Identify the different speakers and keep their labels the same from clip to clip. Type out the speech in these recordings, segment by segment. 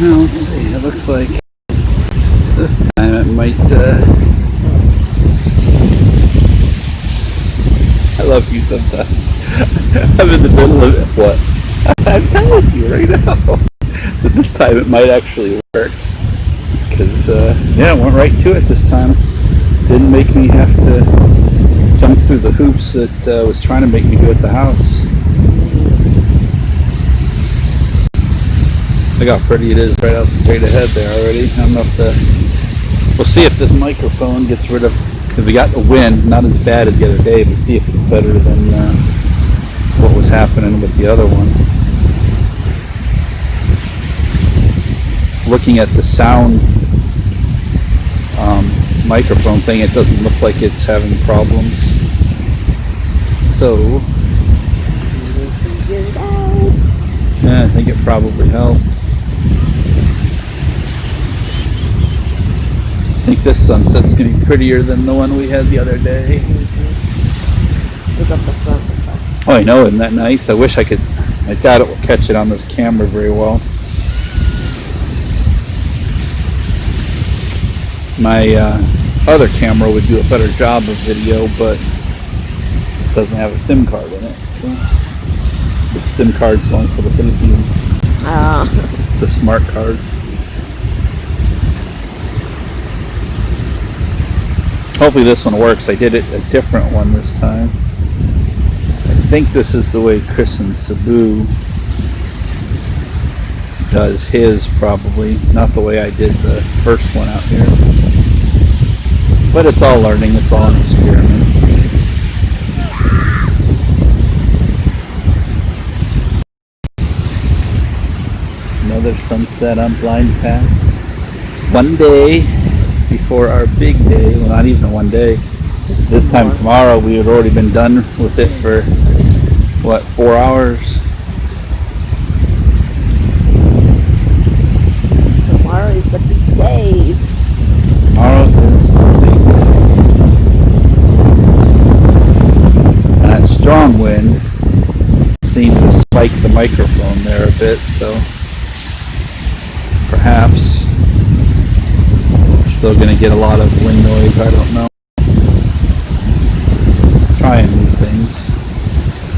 Speaker 1: Well, let's see. It looks like this time it might. I love you sometimes. I'm in the middle of it. What? I'm telling you right now. So this time it might actually work. Because, yeah, it went right to it this time. Didn't make me have to jump through the hoops that was trying to make me do at the house. Look how pretty it is right out straight ahead there already. I don't know if we'll see if this microphone gets rid of, because we got the wind, not as bad as the other day, but see if it's better than what was happening with the other one. Looking at the sound microphone thing, it doesn't look like it's having problems. So, yeah, I think it probably helped. I think this sunset's going to be prettier than the one we had the other day.
Speaker 2: Look up the front.
Speaker 1: Oh, I know, isn't that nice? I wish I doubt it will catch it on this camera very well. My other camera would do a better job of video, but it doesn't have a SIM card in it. So the SIM card's only for the Philippines. It's a smart card. Hopefully this one works. I did it a different one this time. I think this is the way Chris and Cebu does his, probably. Not the way I did the first one out here. But it's all learning. It's all an experiment. Another sunset on Blind Pass. One day before our big day. Well, not even one day. Just this time tomorrow, we had already been done with it for, what, 4 hours?
Speaker 2: Tomorrow is the big day.
Speaker 1: Tomorrow is the big day. And that strong wind seemed to spike the microphone there a bit, so perhaps we're still going to get a lot of wind noise. I don't know. Trying new things.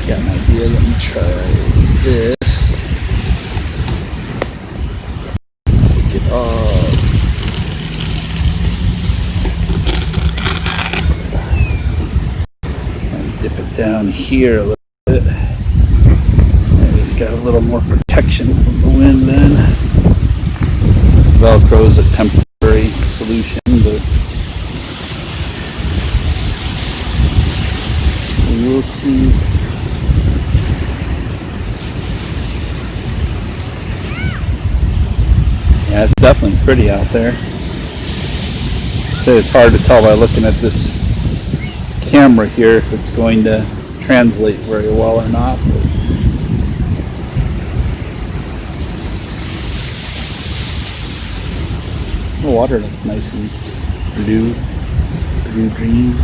Speaker 1: Got an idea. Let me try this. Take it off. And dip it down here a little bit. Maybe it's got a little more protection from the wind then. This Velcro is a temporary solution, but we'll see. Yeah, it's definitely pretty out there. So it's hard to tell by looking at this camera here if it's going to translate very well or not. But the water looks nice and blue green.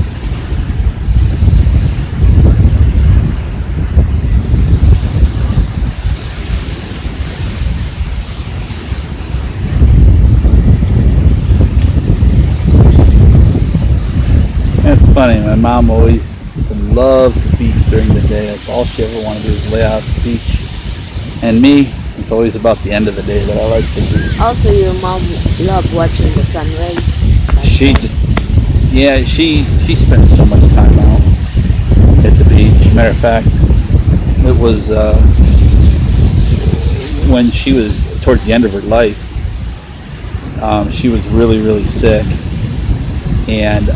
Speaker 1: It's funny, my mom always loved the beach during the day. That's all she ever wanted to do is lay out at the beach. And me, it's always about the end of the day that I like the beach.
Speaker 2: Also, your mom loved watching the sunrise.
Speaker 1: She spends so much time out at the beach. Matter of fact, it was when she was towards the end of her life. She was really, really sick, and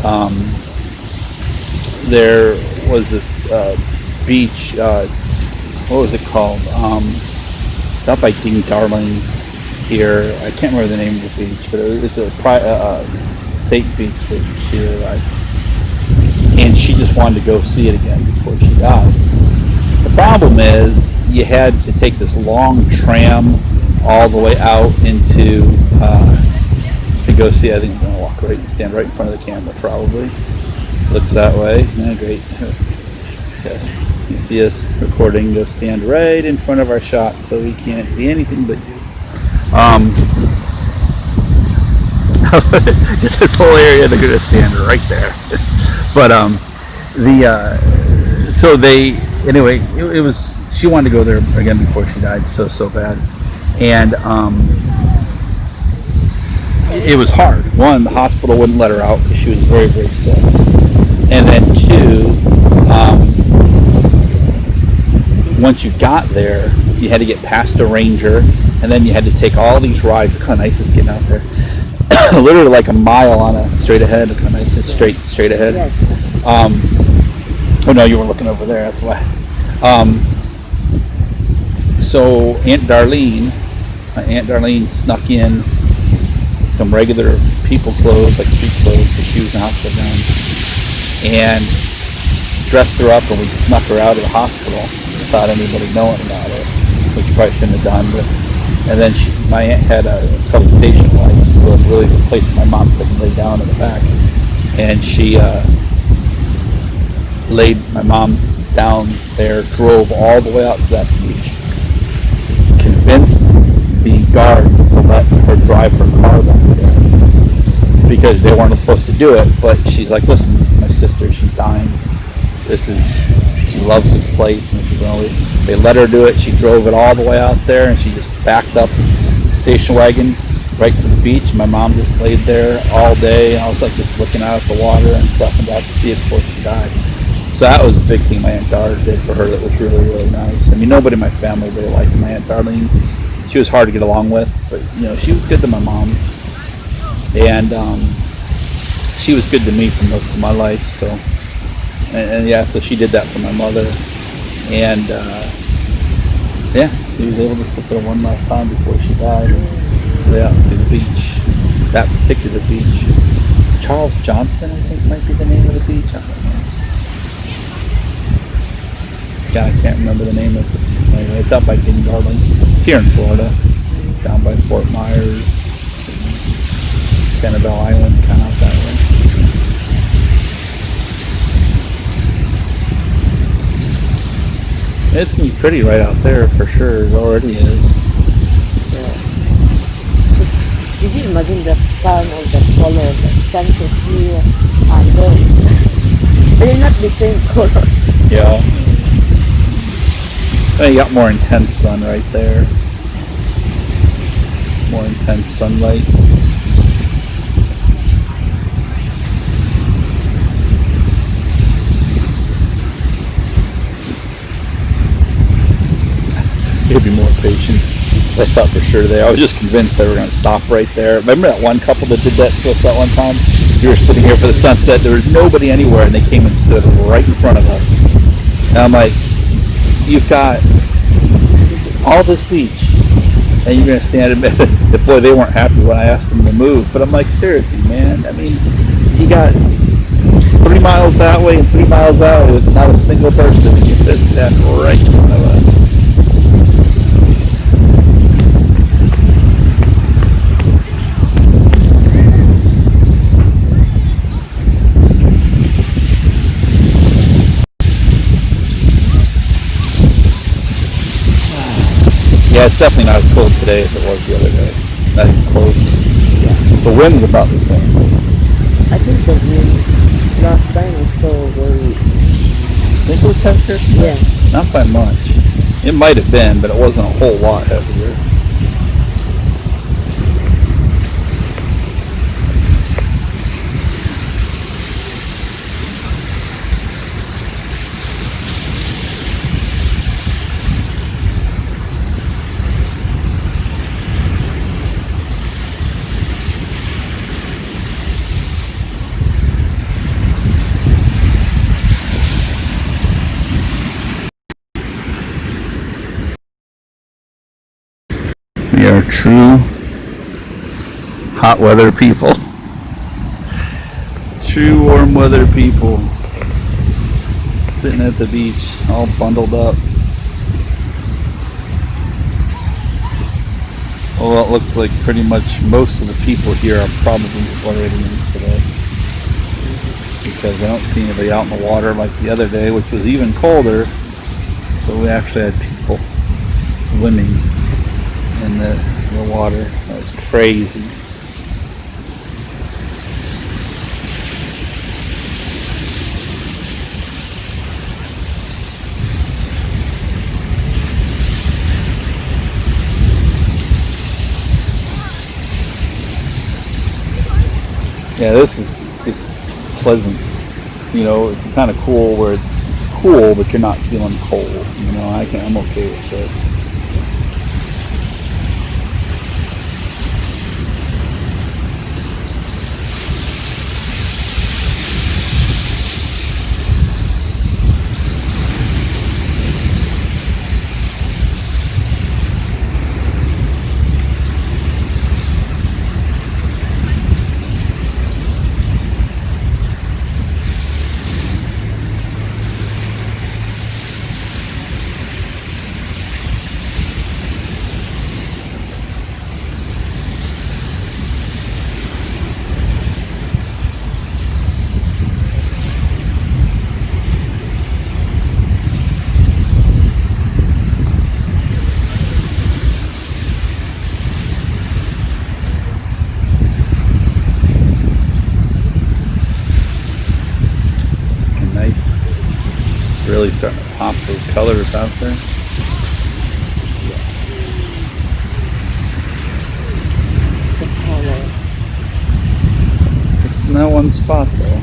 Speaker 1: there was this beach, what was it called? Up by King Darling here. I can't remember the name of the beach, but it's a state beach that she really liked. And she just wanted to go see it again before she died. The problem is you had to take this long tram all the way out into to go see. I think I'm going to walk right and stand right in front of the camera probably. Looks that way. Yeah, great. Yes, you see us recording. Go stand right in front of our shot so we can't see anything but you. This whole area, they're gonna stand right there. But so they anyway. It was she wanted to go there again before she died, so bad, and it was hard. One, the hospital wouldn't let her out because she was very, very sick, and then two, once you got there, you had to get past a ranger, and then you had to take all these rides. Look how nice it's getting out there. Literally like a mile on a straight ahead. Look how nice it's straight ahead.
Speaker 2: Yes.
Speaker 1: Oh no, you were looking over there. That's why. So my Aunt Darlene snuck in some regular people clothes, like street clothes, because she was in hospital gown, and dressed her up, and we snuck her out of the hospital without anybody knowing about it, which you probably shouldn't have done. But and then my aunt had it's called a station wagon, so a really good place where my mom could lay down in the back, and she laid my mom down there, drove all the way out to that beach, convinced the guards to let her drive her car back there because they weren't supposed to do it. But she's like, listen, this is my sister, she's dying, she loves this place, and this is only. They let her do it. She drove it all the way out there, and she just backed up the station wagon right to the beach. My mom just laid there all day, and I was like just looking out at the water and stuff, and got to see it before she died. So that was a big thing my Aunt Dar did for her that was really, really nice. I mean, nobody in my family really liked my Aunt Darlene. She was hard to get along with, but she was good to my mom, and she was good to me for most of my life. So, and yeah, so she did that for my mother, and yeah, she was able to sit there one last time before she died and lay out and see the beach, that particular beach. Charles Johnson, I think, might be the name of the beach. I don't know. God, I can't remember the name of it. Anyway, it's out by Englewood. It's here in Florida, down by Fort Myers, Sanibel Island, kind of out that way. It's gonna be pretty right out there for sure. It already is.
Speaker 2: Yeah. Did you imagine that span of that color, that sunset here and those? They're not the same color.
Speaker 1: Yeah. Well, you got more intense sun right there. More intense sunlight. You gotta be more patient. I thought for sure I was just convinced they were going to stop right there. Remember that one couple that did that to us that one time? We were sitting here for the sunset. There was nobody anywhere, and they came and stood right in front of us. And I'm like, you've got all this beach, and you're going to stand and boy, they weren't happy when I asked them to move. But I'm like, seriously, man. I mean, you got 3 miles that way and 3 miles that way with not a single person. You just stand right in front of us. Yeah, it's definitely not as cold today as it was the other day. Not even close.
Speaker 2: Yeah.
Speaker 1: The wind's about the same.
Speaker 2: I think the wind last time was so very.
Speaker 1: Think it was heavier?
Speaker 2: Yeah.
Speaker 1: Not by much. It might have been, but it wasn't a whole lot heavier. We are true hot weather people. True warm weather people. Sitting at the beach, all bundled up. Well, it looks like pretty much most of the people here are probably Floridians today, because I don't see anybody out in the water like the other day, which was even colder. So we actually had people swimming in the water. That's crazy. Yeah, this is just pleasant. You know, it's kind of cool where it's cool, but you're not feeling cold. You know, I'm okay with this. Really starting to pop those colors out there.
Speaker 2: The color.
Speaker 1: Just in that one spot though.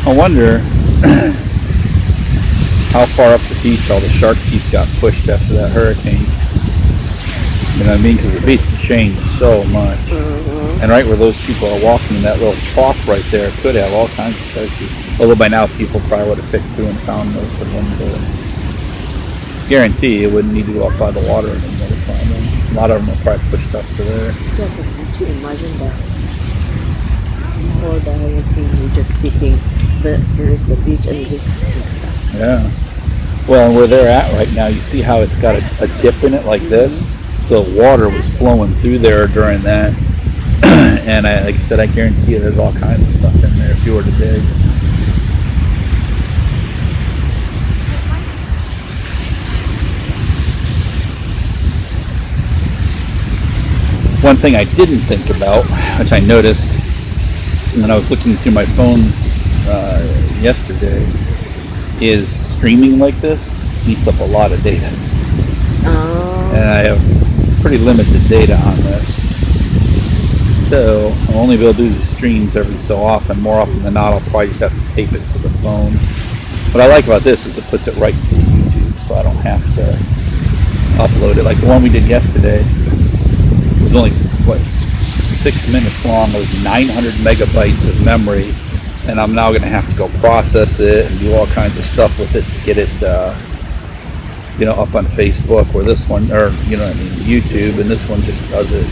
Speaker 1: I wonder how far up the beach all the shark teeth got pushed after that hurricane. You know what I mean? Because the beach has changed so much.
Speaker 2: Mm-hmm.
Speaker 1: And right where those people are walking, that little trough right there could have all kinds of shark teeth. Although by now people probably would have picked through and found most of them. But guarantee it wouldn't need to go up by the water anymore to find them. A lot of them are probably pushed up to there.
Speaker 2: Yeah, because would you imagine that before the hurricane, you're just sitting, here's the beach, and you just.
Speaker 1: Yeah. Well, and where they're at right now, you see how it's got a dip in it like this? So water was flowing through there during that. And like I said, I guarantee you there's all kinds of stuff in there if you were to dig. One thing I didn't think about, which I noticed when I was looking through my phone yesterday, is streaming like this eats up a lot of data. And I have pretty limited data on this. So I'll only be able to do the streams every so often. More often than not, I'll probably just have to tape it to the phone. What I like about this is it puts it right to YouTube, so I don't have to upload it. Like the one we did yesterday, it was only, 6 minutes long. It was 900 megabytes of memory, and I'm now going to have to go process it and do all kinds of stuff with it to get it, up on Facebook, or this one, or YouTube, and this one just does it.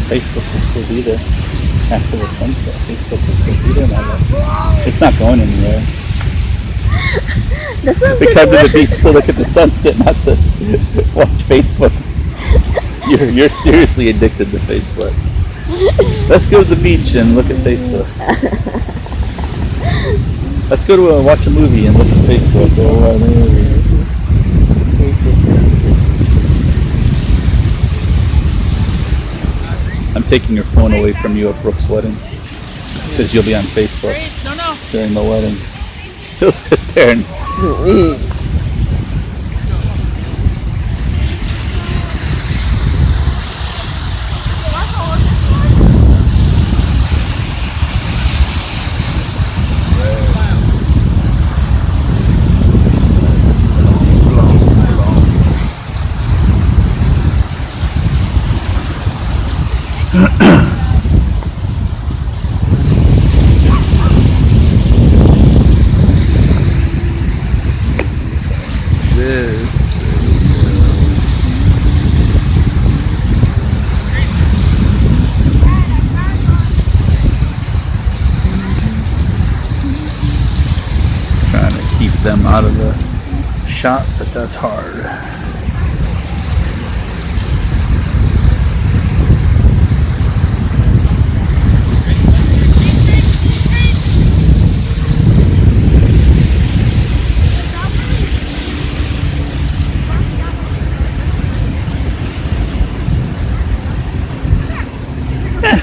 Speaker 1: Facebook will still be there after the sunset. Facebook will still be there, my love. It's not going anywhere.
Speaker 2: The sunset
Speaker 1: We come to the
Speaker 2: will-
Speaker 1: beach to look at the sunset, not to watch Facebook. You're seriously addicted to Facebook. Let's go to the beach and look at Facebook. Let's go to watch a movie and look at Facebook. So, I'm taking your phone away from you at Brooke's wedding because you'll be on Facebook during the wedding. He'll sit there and this. Trying to keep them out of the shot, but that's hard.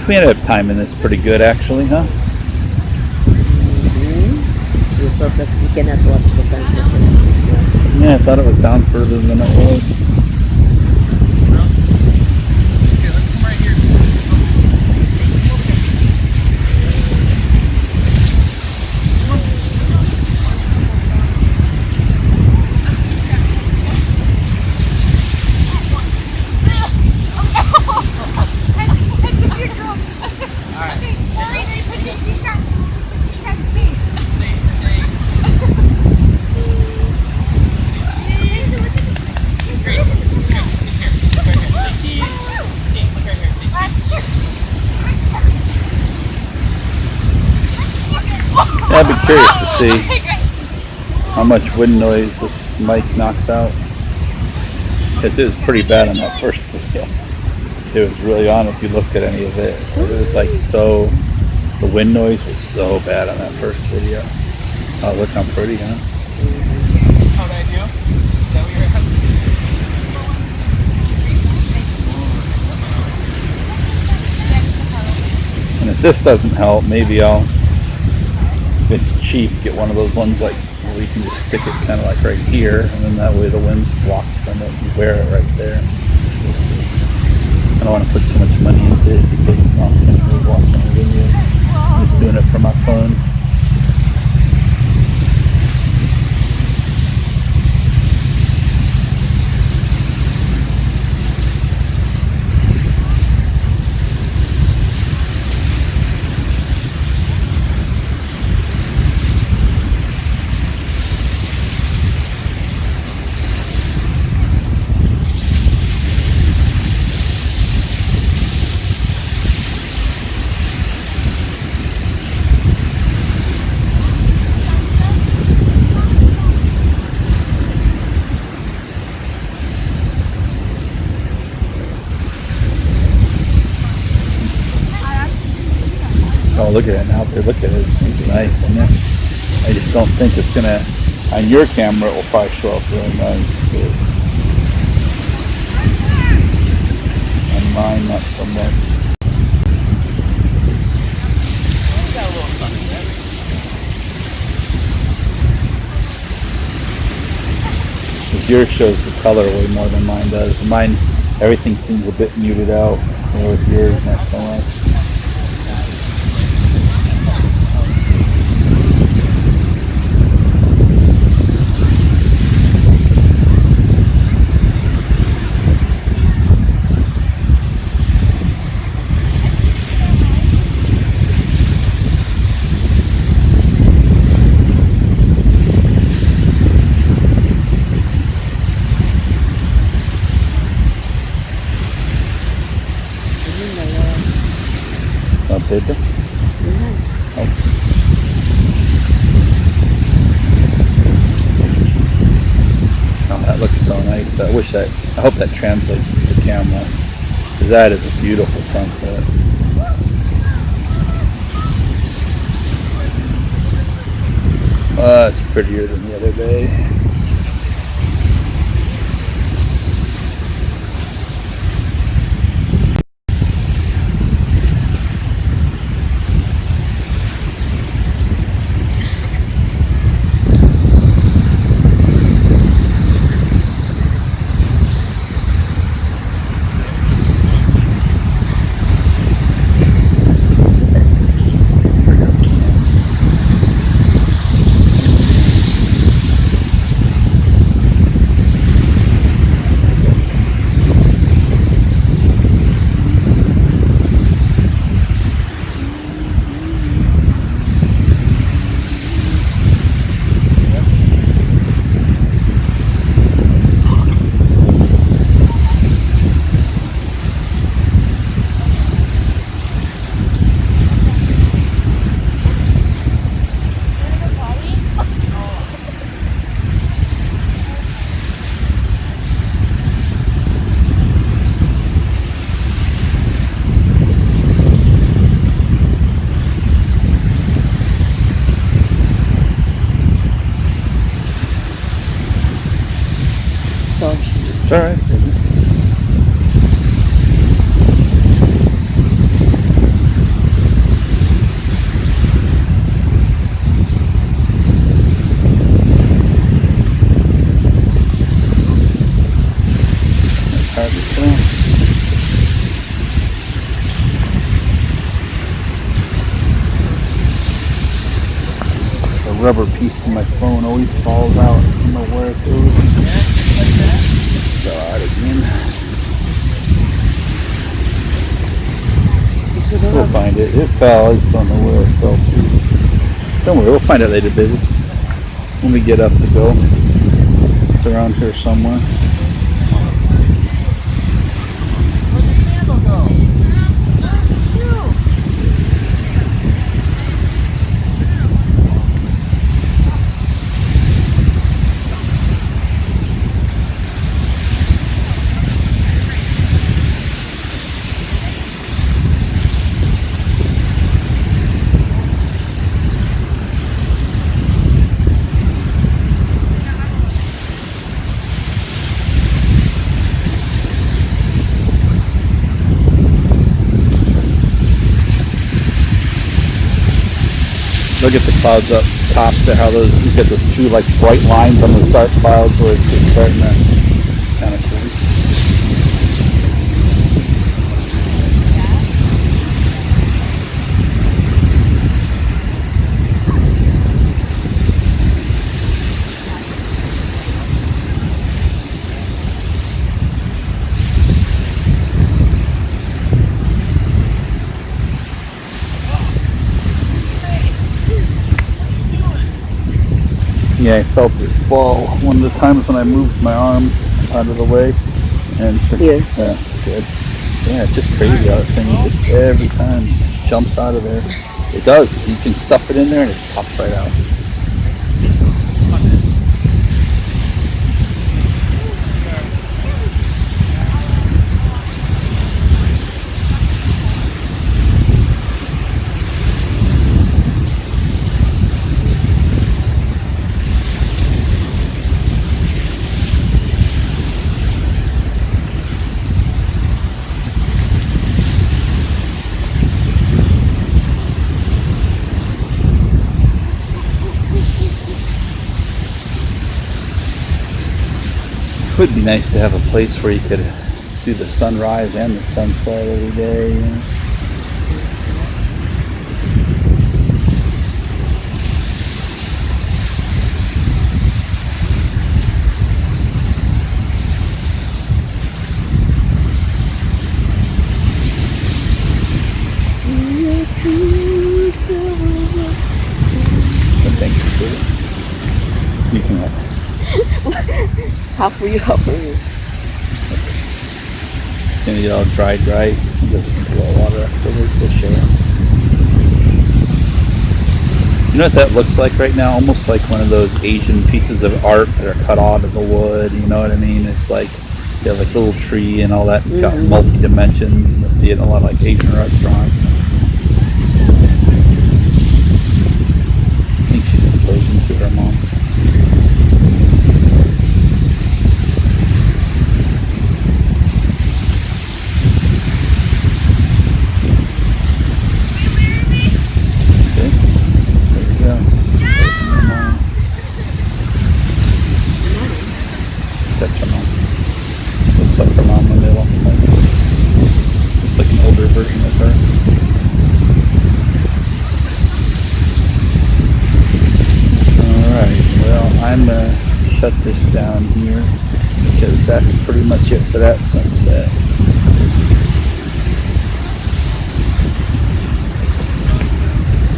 Speaker 1: We ended up timing this pretty good, actually, huh?
Speaker 2: You thought that you cannot watch the sunset.
Speaker 1: Yeah, I thought it was down further than it was.
Speaker 3: Okay, let's come right here.
Speaker 1: I'd be curious to see how much wind noise this mic knocks out. Because it was pretty bad on that first video. It was really on if you looked at any of it. It was like so, the wind noise was so bad on that first video. Oh, look how pretty, huh?
Speaker 3: How'd I do? Is that what you're asking?
Speaker 1: And if this doesn't help, maybe I'll, if it's cheap, get one of those ones like where you can just stick it kind of like right here, and then that way the wind's blocked from it. You wear it right there. We'll see. I don't want to put too much money into it because I'm not going to be watching the videos. I'm just doing it from my phone. Oh, look at it now. Look at it. It's nice, isn't it? I just don't think it's going to, on your camera, it will probably show up really nice. But on mine, not so much.
Speaker 3: Got a little sunset.
Speaker 1: Because yours shows the color way more than mine does. Mine, everything seems a bit muted out. With yours, not so much. did they?
Speaker 2: Nice.
Speaker 1: Oh, that looks so nice. I hope that translates to the camera. Because that is a beautiful sunset. Much prettier than the other day.
Speaker 2: Sorry.
Speaker 1: It's alright. Hard to tell. The rubber piece to my phone always falls out. I don't know where it goes. Fell out again.
Speaker 2: So
Speaker 1: We'll find it. It fell. I just don't know where it fell to. Don't worry, we'll find it later, baby. When we get up to go. It's around here somewhere.
Speaker 3: Where'd the candle go?
Speaker 1: Look at the clouds up top there, how those, you get those two like bright lines on those dark clouds where it's just starting to kind of cool. Yeah, I felt it fall one of the times when I moved my arm out of the way. And
Speaker 2: Here.
Speaker 1: Yeah, good. Yeah, it's just crazy how that thing just every time jumps out of there. It does. You can stuff it in there and it pops right out. It would be nice to have a place where you could do the sunrise and the sunset every day. You know? But thank you for it. You can have it.
Speaker 2: Half for you, half for me.
Speaker 1: gonna get all dried right. Get into the water afterwards. We'll show you. You know what that looks like right now? Almost like one of those Asian pieces of art that are cut out of the wood. You know what I mean? It's like they have like a little tree and all that. It's got multi dimensions. You'll see it in a lot of like Asian restaurants. I think she's proposing to her mom. That's her mom. Looks like her mom when they walk by. Looks like an older version of her. Alright, well, I'm gonna shut this down here because that's pretty much it for that sunset.